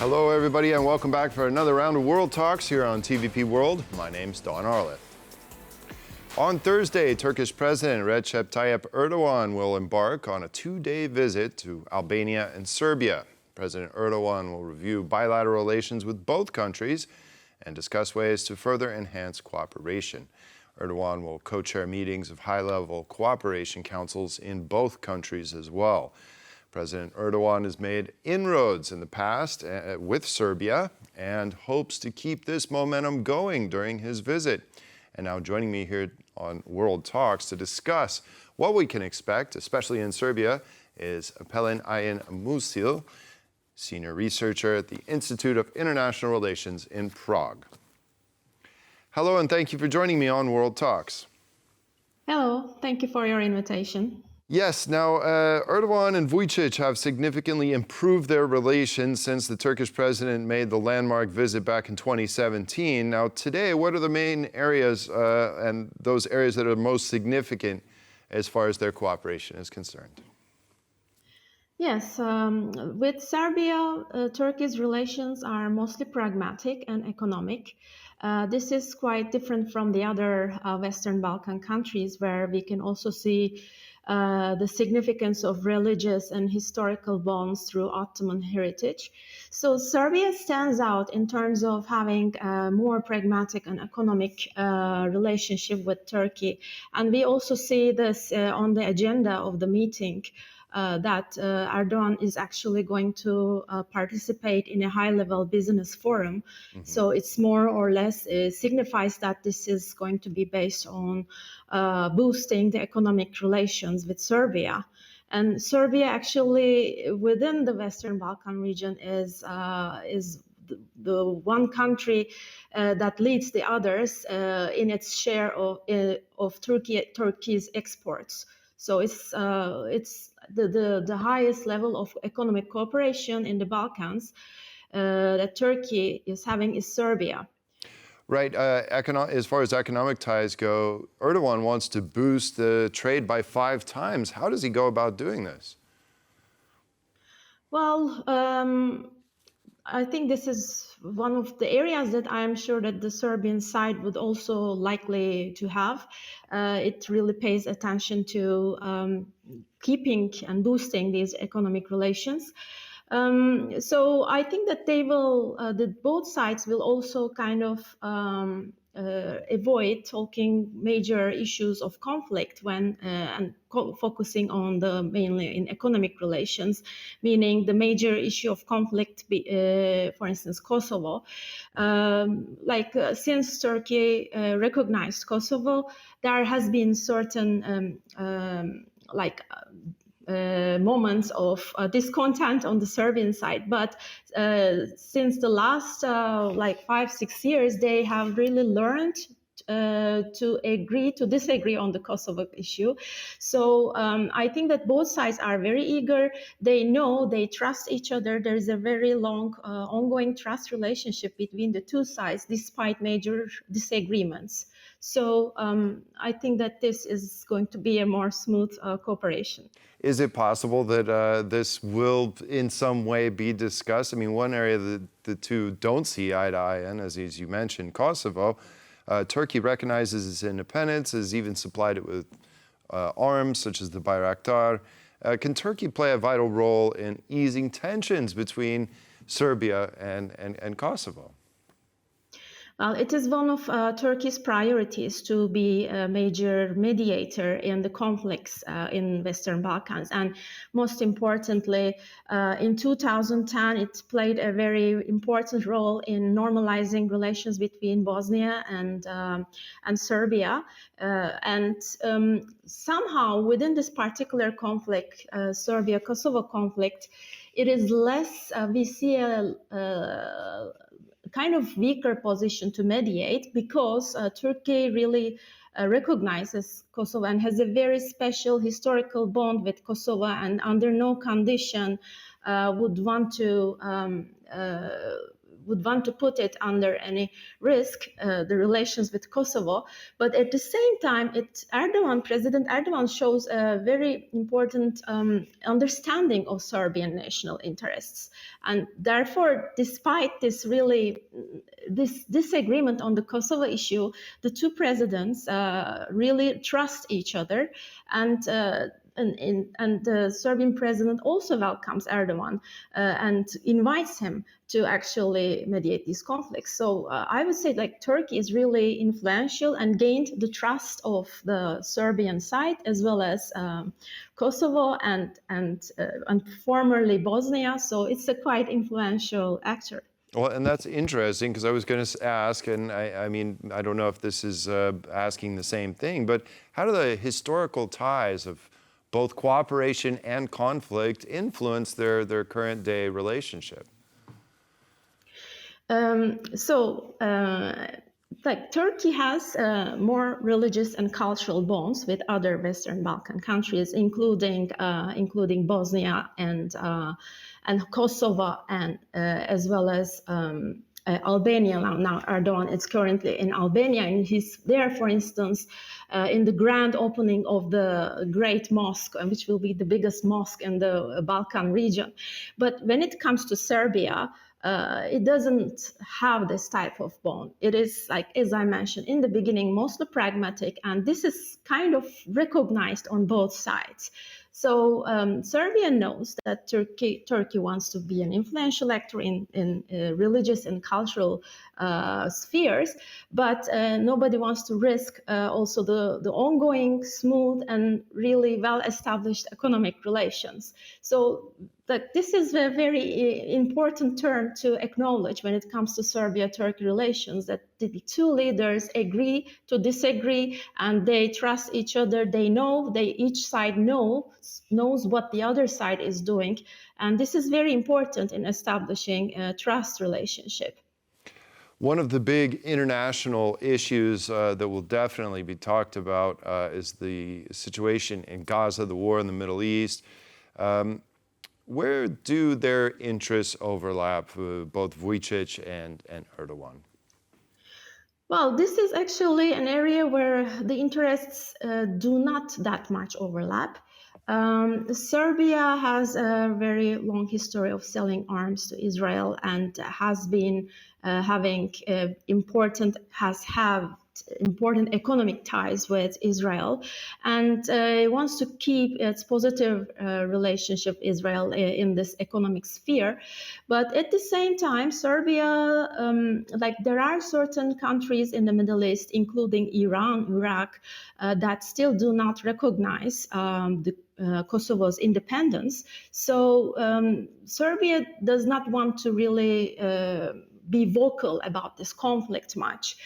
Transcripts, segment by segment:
Hello, everybody, and welcome back for another round of World Talks here on TVP World. My name's Don Arlett. On Thursday, Turkish President Recep Tayyip Erdoğan will embark on a two-day visit to Albania and Serbia. President Erdoğan will review bilateral relations with both countries and discuss ways to further enhance cooperation. Erdoğan will co-chair meetings of high-level cooperation councils in both countries as well. President Erdoğan has made inroads in the past with Serbia and hopes to keep this momentum going during his visit. And now joining me here on World Talks to discuss what we can expect, especially in Serbia, is Pelin Ayan Musil, senior researcher at the Institute of International Relations in Prague. Hello, and thank you for joining me on World Talks. Hello, thank you for your invitation. Yes, now Erdoğan and Vučić have significantly improved their relations since the Turkish president made the landmark visit back in 2017. Now today, what are the main areas and those areas that are most significant as far as their cooperation is concerned? Yes, with Serbia, Turkey's relations are mostly pragmatic and economic. This is quite different from the other Western Balkan countries, where we can also see the significance of religious and historical bonds through Ottoman heritage. So Serbia stands out in terms of having a more pragmatic and economic relationship with Turkey. And we also see this on the agenda of the meeting. That Erdoğan is actually going to participate in a high-level business forum. Mm-hmm. So it's more or less signifies that this is going to be based on boosting the economic relations with Serbia. And Serbia actually within the Western Balkan region is the one country that leads the others in its share of Turkey's exports. So it's the highest level of economic cooperation in the Balkans that Turkey is having is Serbia. Right. As far as economic ties go, Erdoğan wants to boost the trade by 5 times. How does he go about doing this? Well, I think this is one of the areas that I'm sure that the Serbian side would also likely to have. It really pays attention to keeping and boosting these economic relations. So I think that they will, that both sides will also kind of avoid talking major issues of conflict when focusing on the mainly in economic relations, meaning the major issue of conflict, for instance, Kosovo. Since Turkey recognized Kosovo, there has been certain moments of discontent on the Serbian side, but since the last 5-6 years, they have really learned to agree to disagree on the Kosovo issue. So I think that both sides are very eager. They know, they trust each other. There is a very long ongoing trust relationship between the two sides despite major disagreements. So I think that this is going to be a more smooth cooperation. Is it possible that this will in some way be discussed? I mean, one area that the two don't see eye to eye in, as you mentioned, Kosovo. Turkey recognizes its independence, has even supplied it with arms such as the Bayraktar. Can Turkey play a vital role in easing tensions between Serbia and Kosovo? Well, it is one of Turkey's priorities to be a major mediator in the conflicts in Western Balkans. And most importantly, in 2010, it played a very important role in normalizing relations between Bosnia and Serbia. Somehow, within this particular conflict, Serbia-Kosovo conflict, it is less, we see a kind of weaker position to mediate because Turkey really recognizes Kosovo and has a very special historical bond with Kosovo, and under no condition would want to would want to put it under any risk, the relations with Kosovo. But at the same time, President Erdoğan shows a very important understanding of Serbian national interests. And therefore, despite this disagreement on the Kosovo issue, the two presidents really trust each other, and the Serbian president also welcomes Erdoğan and invites him to actually mediate these conflicts. So I would say like Turkey is really influential and gained the trust of the Serbian side as well as Kosovo and formerly Bosnia. So it's a quite influential actor. Well, and that's interesting because I was going to ask, and I mean, I don't know if this is asking the same thing, but how do the historical ties of both cooperation and conflict influence their current day relationship? Like Turkey has more religious and cultural bonds with other Western Balkan countries, including Bosnia and Kosovo, and as well as Albania. Now Erdoğan is currently in Albania, and he's there, for instance, in the grand opening of the Great Mosque, which will be the biggest mosque in the Balkan region. But when it comes to Serbia, it doesn't have this type of bond. It is, like, as I mentioned in the beginning, mostly pragmatic, and this is kind of recognized on both sides. So Serbia knows that Turkey wants to be an influential actor in religious and cultural spheres, but nobody wants to risk also the ongoing smooth and really well-established economic relations. So this is a very important term to acknowledge when it comes to Serbia-Turkey relations, that the two leaders agree to disagree and they trust each other. Each side knows what the other side is doing. And this is very important in establishing a trust relationship. One of the big international issues that will definitely be talked about is the situation in Gaza, the war in the Middle East. Where do their interests overlap, both Vučić and Erdoğan? Well, this is actually an area where the interests do not that much overlap. Serbia has a very long history of selling arms to Israel and has been having important economic ties with Israel, and wants to keep its positive relationship with Israel in this economic sphere. But at the same time, Serbia, there are certain countries in the Middle East, including Iran, Iraq, that still do not recognize Kosovo's independence. So Serbia does not want to really be vocal about this conflict much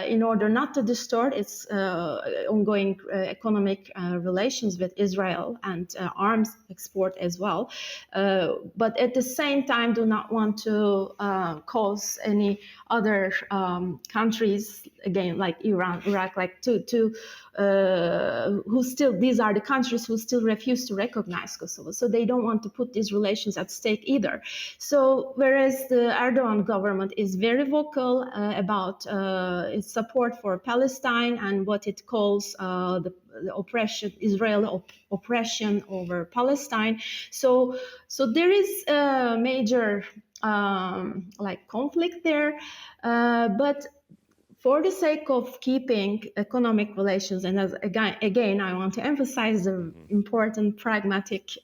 in order not to distort its ongoing economic relations with Israel and arms export as well. But at the same time, do not want to cause any other countries, again, like Iran, Iraq, these are the countries who still refuse to recognize Kosovo. So they don't want to put these relations at stake either. So whereas the Erdoğan government is very vocal about its support for Palestine and what it calls the oppression, Israeli oppression over Palestine. So there is a major conflict there, but for the sake of keeping economic relations, and again, I want to emphasize the important pragmatic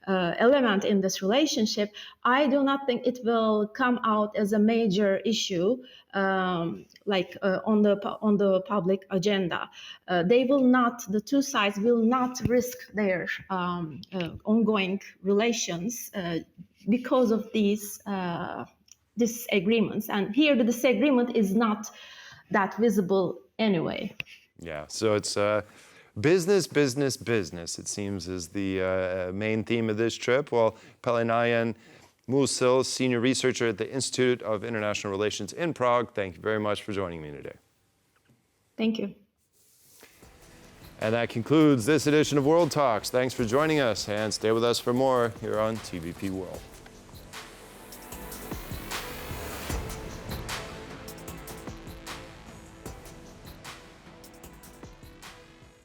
element in this relationship, I do not think it will come out as a major issue on the public agenda. The two sides will not risk their ongoing relations because of these disagreements, and here the disagreement is not that visible anyway. Yeah, so it's business, business, business, it seems, is the main theme of this trip. Well, Pelin Ayan, Musil, senior researcher at the Institute of International Relations in Prague, thank you very much for joining me today. Thank you. And that concludes this edition of World Talks. Thanks for joining us, and stay with us for more here on TVP World.